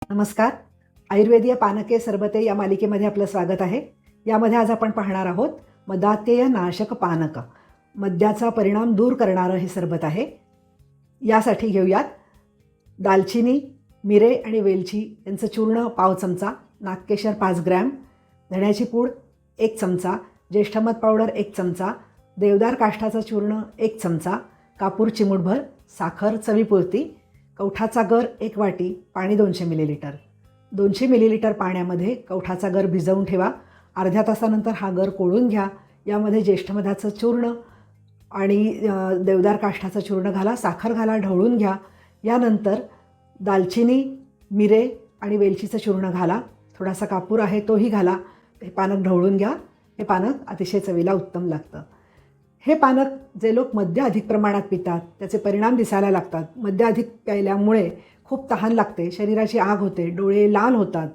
नमस्कार. आयुर्वेदीय पानके सरबते या मालिकेमध्ये आपलं स्वागत आहे. यामध्ये आज आपण पाहणार आहोत मदात्यय नाशक पानक. मद्याचा परिणाम दूर करणारं हे सरबत आहे. यासाठी घेऊयात दालचिनी, मिरे आणि वेलची यांचं चूर्ण पाव चमचा, नागकेशर 5 ग्रॅम, धण्याची पूड 1 चमचा, ज्येष्ठमध पावडर 1 चमचा, देवदार काष्ठाचं चूर्ण 1 चमचा, कापूर चिमूटभर, साखर चवीपुरती, कवठाचा गर 1 वाटी, पाणी 200 मिलीलिटर. 200 मिलीलिटर पाण्यामध्ये कवठाचा गर भिजवून ठेवा. अर्ध्या तासानंतर हा गर कोळून घ्या. यामध्ये ज्येष्ठमधाचं चूर्ण आणि देवदार काष्ठाचं चूर्ण घाला, साखर घाला, ढवळून घ्या. यानंतर दालचिनी, मिरे आणि वेलचीचं चूर्ण घाला. थोडासा कापूर आहे तोही घाला. हे पानक ढवळून घ्या. हे पानक अतिशय चवीला उत्तम लागतं. हे पानक जे लोक मद्य अधिक प्रमाणात पितात त्याचे परिणाम दिसायला लागतात. मद्य अधिक प्यायल्यामुळे खूप तहान लागते, शरीराची आग होते, डोळे लाल होतात,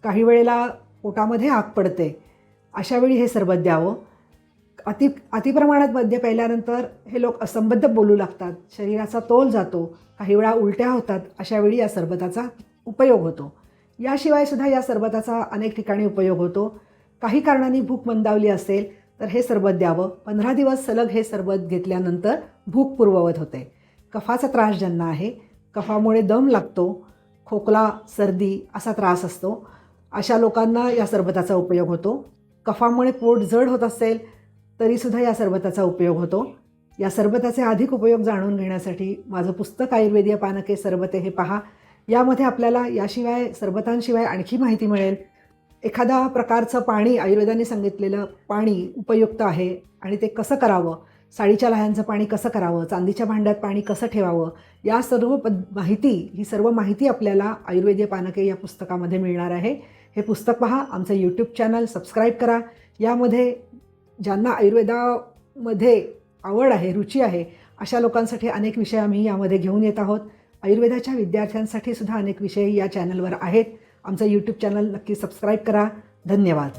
काही वेळेला पोटामध्ये आग पडते. अशावेळी हे सरबत द्यावं. अतिप्रमाणात मद्य प्यायल्यानंतर हे लोक असंबद्ध बोलू लागतात, शरीराचा तोल जातो, काही वेळा उलट्या होतात. अशावेळी या सरबताचा उपयोग होतो. याशिवाय सुद्धा या सरबताचा अनेक ठिकाणी उपयोग होतो. काही कारणांनी भूक मंदावली असेल तर हे सरबत द्यावं. 15 दिवस सलग हे सरबत घेतल्यानंतर भूक पूर्ववत होते. कफाचा त्रास ज्यांना आहे, कफामुळे दम लागतो, खोकला, सर्दी असा त्रास असतो, अशा लोकांना या सरबताचा उपयोग होतो. कफामुळे पोट जड होत असेल तरीसुद्धा या सरबताचा उपयोग होतो. या सरबताचे अधिक उपयोग जाणून घेण्यासाठी माझं पुस्तक आयुर्वेदीय पानके सरबते हे पहा. यामध्ये आपल्याला याशिवाय सरबतांशिवाय आणखी माहिती मिळेल. एखादा प्रकारचं पाणी, आयुर्वेदाने सांगितलेलं पाणी उपयुक्त आहे आणि ते कसं करावं, साडीच्या लह्यांचं पाणी कसं करावं, चांदीच्या भांड्यात पाणी कसं ठेवावं, या सर्व ही सर्व माहिती आपल्याला आयुर्वेदीय पानके या पुस्तकामध्ये मिळणार आहे. हे पुस्तक पहा. आमचं यूट्यूब चॅनल सबस्क्राईब करा. यामध्ये ज्यांना आयुर्वेदामध्ये आवड आहे, रुची आहे, अशा लोकांसाठी अनेक विषय आम्ही यामध्ये घेऊन येत आहोत. आयुर्वेदाच्या विद्यार्थ्यांसाठी सुद्धा अनेक विषय या चॅनलवर आहेत. आमचं यूट्यूब चॅनल नक्की सबस्क्राईब करा. धन्यवाद.